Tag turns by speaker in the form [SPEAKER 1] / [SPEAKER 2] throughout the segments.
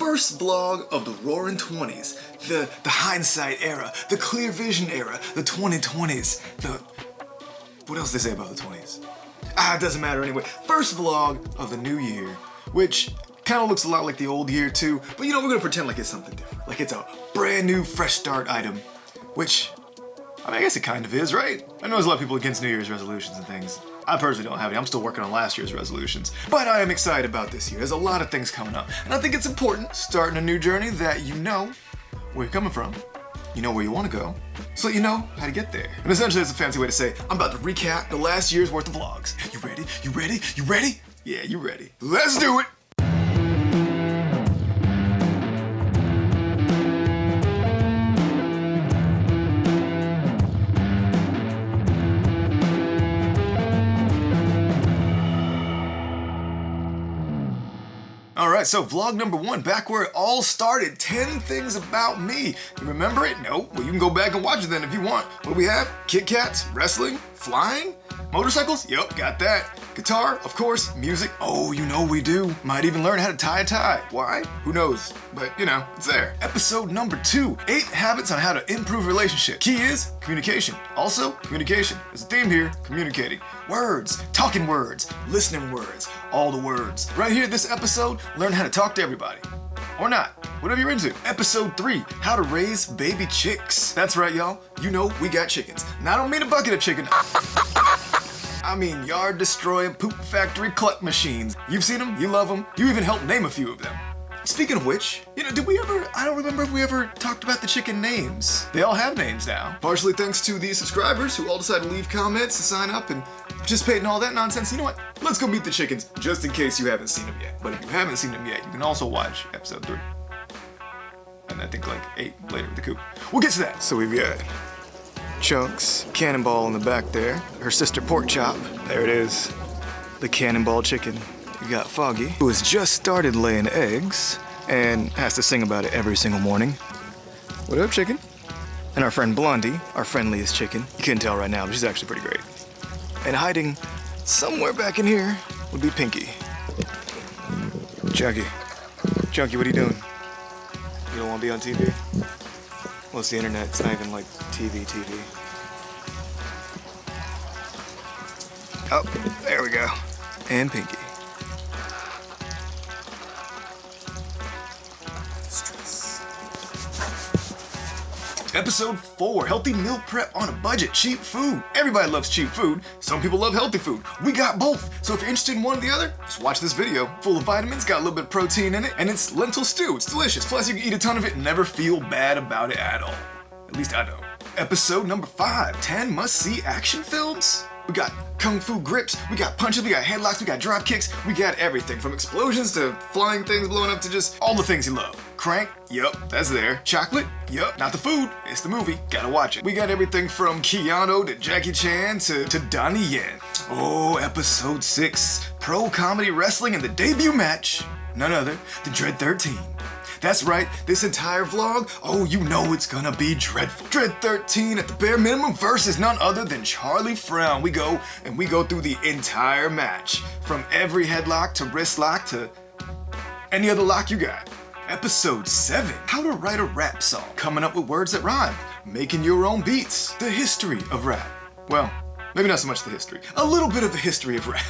[SPEAKER 1] first vlog of the Roaring 20's, the hindsight era, the clear vision era, the 2020's, what else did they say about the 20's? It doesn't matter anyway. First vlog of the new year, which kind of looks a lot like the old year too, but you know, we're gonna pretend like it's something different. Like it's a brand new, fresh start item, which, I mean, I guess it kind of is, right? I know there's a lot of people against New Year's resolutions and things. I personally don't have any. I'm still working on last year's resolutions. But I am excited about this year. There's a lot of things coming up. And I think it's important, starting a new journey, that you know where you're coming from. You know where you want to go, so you know how to get there. And essentially, it's a fancy way to say, I'm about to recap the last year's worth of vlogs. You ready? You ready? You ready? Yeah, you ready. Let's do it! Alright, so vlog number 1, back where it all started, 10 things about me. You remember it? No? Well, you can go back and watch it then if you want. What do we have? Kit Kats, wrestling, flying, motorcycles? Yup, got that. Guitar, of course, music. Oh, you know we do. Might even learn how to tie a tie. Why? Who knows? But, you know, it's there. Episode number 2, 8 habits on how to improve relationship. Key is communication. Also, communication. There's a theme here, communicating. Words, talking words, listening words, all the words. Right here, this episode, learn how to talk to everybody. Or not, whatever you're into. Episode 3, how to raise baby chicks. That's right, y'all. You know we got chickens. And I don't mean a bucket of chicken. I mean yard destroying poop factory cluck machines. You've seen them, you love them, you even helped name a few of them. Speaking of which, you know, I don't remember if we ever talked about the chicken names. They all have names now. Partially thanks to the subscribers who all decided to leave comments to sign up and participate in all that nonsense. You know what? Let's go meet the chickens, just in case you haven't seen them yet. But if you haven't seen them yet, you can also watch episode 3. And I think like 8 later with the coop. We'll get to that. So we've got Chunks, Cannonball in the back there, her sister Pork Chop. There it is, the Cannonball chicken. You got Foggy, who has just started laying eggs and has to sing about it every single morning. What up, chicken? And our friend Blondie, our friendliest chicken. You can't tell right now, but she's actually pretty great. And hiding somewhere back in here would be Pinky. Chunky, what are you doing? You don't want to be on TV? Well, it's the internet. It's not even like TV. Oh, there we go. And Pinky. Episode 4, healthy meal prep on a budget, cheap food. Everybody loves cheap food. Some people love healthy food. We got both. So if you're interested in one or the other, just watch this video. Full of vitamins, got a little bit of protein in it, and it's lentil stew. It's delicious. Plus you can eat a ton of it and never feel bad about it at all. At least I don't. Episode number 5, 10 must-see action films. We got kung fu grips, we got punches, we got headlocks, we got drop kicks, we got everything from explosions to flying things blowing up to just all the things you love. Crank, yup, that's there. Chocolate, yup, not the food, it's the movie, gotta watch it. We got everything from Keanu to Jackie Chan to Donnie Yen. Oh, episode 6, pro comedy wrestling in the debut match, none other than Dread 13. That's right, this entire vlog, oh, you know it's gonna be dreadful. Dread 13 at the bare minimum versus none other than Charlie Frown. We go through the entire match. From every headlock to wrist lock to any other lock you got. Episode 7, how to write a rap song. Coming up with words that rhyme. Making your own beats. The history of rap. Well, maybe not so much the history. A little bit of the history of rap.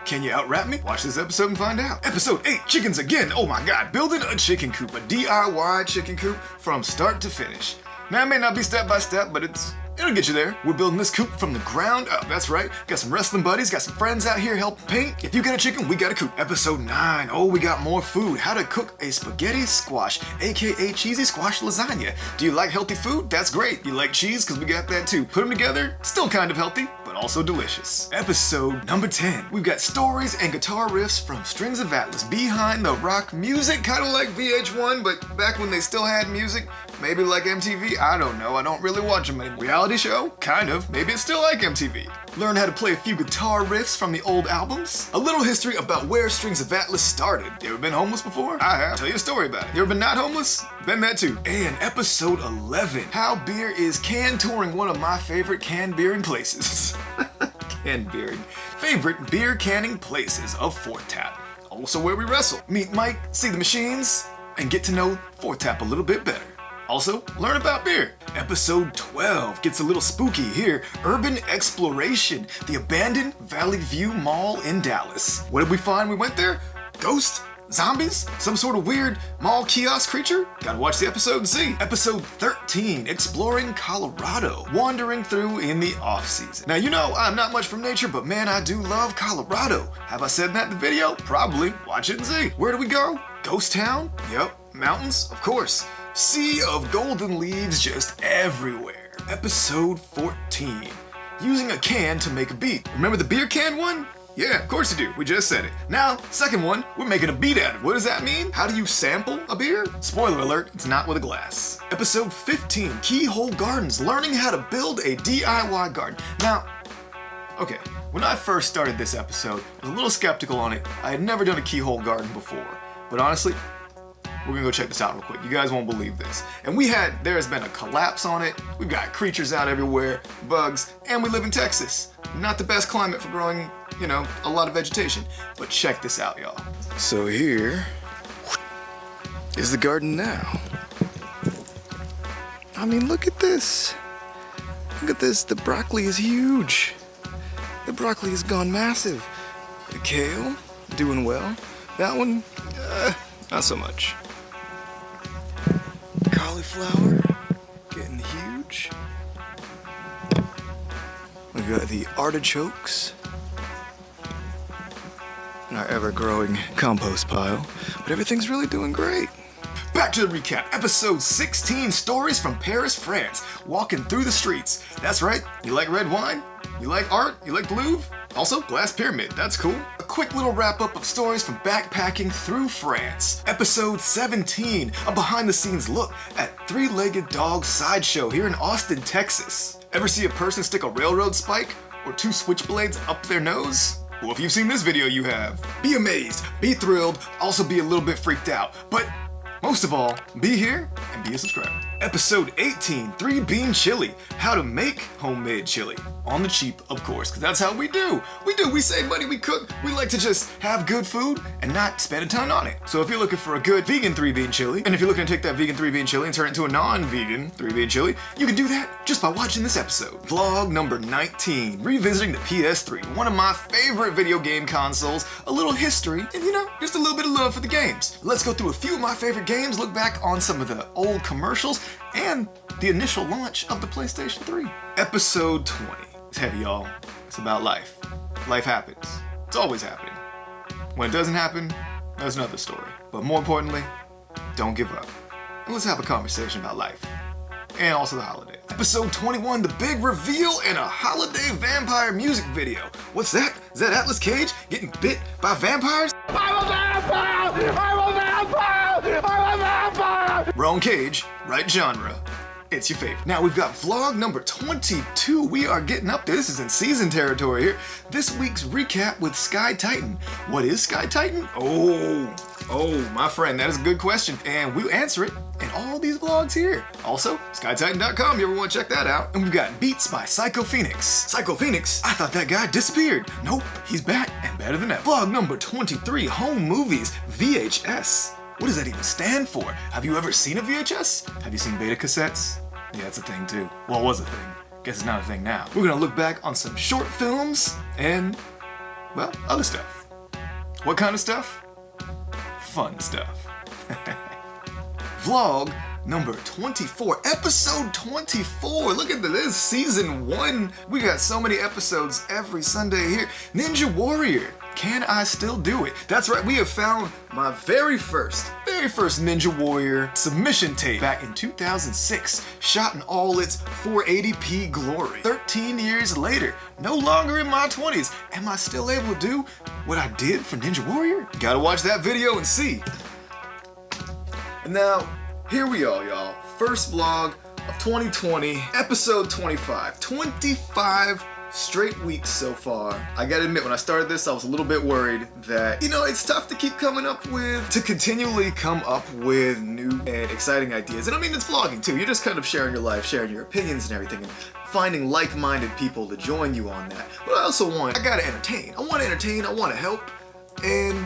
[SPEAKER 1] Can you out-rap me? Watch this episode and find out. Episode 8, chickens again. Oh my god, building a chicken coop, a DIY chicken coop from start to finish. Now it may not be step by step, but it'll get you there. We're building this coop from the ground up, that's right. Got some wrestling buddies, got some friends out here helping paint. If you got a chicken, we got a coop. Episode 9, oh, we got more food. How to cook a spaghetti squash, aka cheesy squash lasagna. Do you like healthy food? That's great. You like cheese? Because we got that too. Put them together, still kind of healthy, but also delicious. Episode number 10, we've got stories and guitar riffs from Strings of Atlas, behind the rock music, kind of like VH1, but back when they still had music. Maybe like MTV, I don't know, I don't really watch them anymore. Reality show? Kind of, maybe it's still like MTV. Learn how to play a few guitar riffs from the old albums. A little history about where Strings of Atlas started. You ever been homeless before? I have. Tell you a story about it. You ever been not homeless? Been that too. And episode 11, how beer is can touring one of my favorite can beering places. Can beering. Favorite beer canning places of Fort Tap. Also where we wrestle. Meet Mike, see the machines, and get to know 4Tap a little bit better. Also, learn about beer. Episode 12 gets a little spooky here. Urban Exploration, the abandoned Valley View Mall in Dallas. What did we find when we went there? Ghosts? Zombies? Some sort of weird mall kiosk creature? Gotta watch the episode and see. Episode 13, Exploring Colorado, wandering through in the off-season. Now, you know I'm not much from nature, but man, I do love Colorado. Have I said that in the video? Probably. Watch it and see. Where do we go? Ghost town? Yep. Mountains? Of course. Sea of golden leaves just everywhere. Episode 14, using a can to make a beat. Remember the beer can one? Yeah, of course you do. We just said it. Now, second one, we're making a beat out of it. What does that mean? How do you sample a beer? Spoiler alert, it's not with a glass. Episode 15, Keyhole Gardens, learning how to build a DIY garden. Now, okay, when I first started this episode, I was a little skeptical on it. I had never done a keyhole garden before. But honestly, we're gonna go check this out real quick. You guys won't believe this. And there has been a collapse on it. We've got creatures out everywhere, bugs, and we live in Texas. Not the best climate for growing, you know, a lot of vegetation. But check this out, y'all. So here is the garden now. I mean, look at this. Look at this, the broccoli is huge. The broccoli has gone massive. The kale, doing well. That one, not so much. Cauliflower, getting huge. We've got the artichokes in our ever-growing compost pile, but everything's really doing great. Back to the recap. Episode 16, Stories from Paris, France. Walking through the streets. That's right, you like red wine? You like art? You like the Louvre? Also, Glass Pyramid, that's cool. A quick little wrap-up of stories from backpacking through France. Episode 17, a behind-the-scenes look at three-legged dog sideshow here in Austin, Texas. Ever see a person stick a railroad spike or two switchblades up their nose? Well, if you've seen this video, you have. Be amazed, be thrilled, also be a little bit freaked out, but most of all, be here and be a subscriber. Episode 18, 3-bean chili, how to make homemade chili. On the cheap, of course, because that's how we do. We save money, we cook, we like to just have good food and not spend a ton on it. So if you're looking for a good vegan 3-bean chili, and if you're looking to take that vegan 3-bean chili and turn it into a non-vegan 3-bean chili, you can do that just by watching this episode. Vlog number 19, revisiting the PS3, one of my favorite video game consoles, a little history, and you know, just a little bit of love for the games. Let's go through a few of my favorite games, look back on some of the old commercials, and the initial launch of the PlayStation 3. Episode 20. It's heavy, y'all. It's about life. Life happens. It's always happening. When it doesn't happen, that's another story. But more importantly, don't give up. And let's have a conversation about life. And also the holiday. Episode 21, the big reveal in a holiday vampire music video. What's that? Is that Atlas Cage getting bit by vampires? I'm a vampire! I'm a vampire! I'm a vampire! Wrong cage, right genre. It's your favorite. Now we've got vlog number 22. We are getting up there. This is in season territory here. This week's recap with Sky Titan. What is Sky Titan? Oh, my friend, that is a good question. And we'll answer it in all these vlogs here. Also, skytitan.com, you ever want to check that out? And we've got Beats by Psycho Phoenix. Psycho Phoenix? I thought that guy disappeared. Nope, he's back and better than ever. Vlog number 23, Home Movies, VHS. What does that even stand for? Have you ever seen a VHS? Have you seen beta cassettes? Yeah, it's a thing too. Well, it was a thing. Guess it's not a thing now. We're gonna look back on some short films and, well, other stuff. What kind of stuff? Fun stuff. Vlog number 24, episode 24. Look at this, season 1. We got so many episodes every Sunday here. Ninja Warrior. Can I still do it? That's right, we have found my very first Ninja Warrior submission tape back in 2006, shot in all its 480p glory. 13 years later, no longer in my 20s, am I still able to do what I did for Ninja Warrior? Gotta watch that video and see. And now, here we are, y'all. First vlog of 2020, episode 25. 25 straight weeks so far. I gotta admit, when I started this, I was a little bit worried that, you know, it's tough to continually come up with new and exciting ideas. And I mean, it's vlogging too. You're just kind of sharing your life, sharing your opinions and everything, and finding like-minded people to join you on that. But I gotta entertain. I wanna entertain, I wanna help, and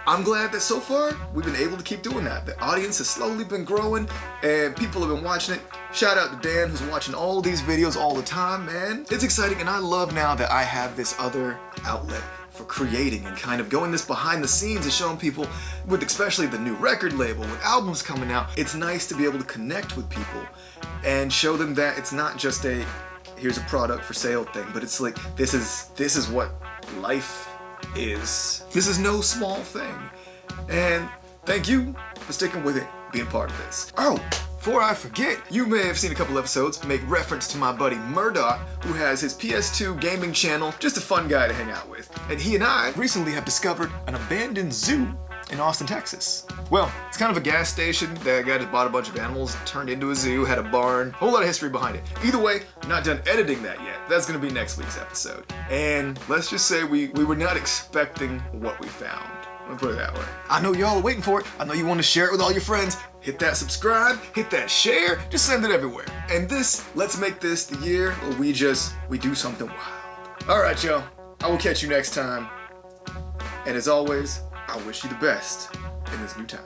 [SPEAKER 1] I'm glad that so far we've been able to keep doing that. The audience has slowly been growing and people have been watching it. Shout out to Dan who's watching all these videos all the time, man. It's exciting, and I love now that I have this other outlet for creating and kind of going this behind the scenes and showing people, with especially the new record label, with albums coming out, it's nice to be able to connect with people and show them that it's not just a here's a product for sale thing, but it's like this is what life is. This is no small thing. And thank you for sticking with it, being part of this. Oh, before I forget, you may have seen a couple episodes make reference to my buddy Murdoch, who has his PS2 gaming channel, just a fun guy to hang out with. And he and I recently have discovered an abandoned zoo in Austin, Texas. Well, it's kind of a gas station that a guy just bought a bunch of animals, turned into a zoo, had a barn, whole lot of history behind it. Either way, I'm not done editing that yet. That's gonna be next week's episode. And let's just say we were not expecting what we found. Let me put it that way. I know y'all are waiting for it. I know you want to share it with all your friends. Hit that subscribe, hit that share, just send it everywhere. And let's make this the year where we do something wild. All right, y'all. I will catch you next time. And as always, I wish you the best in this new time.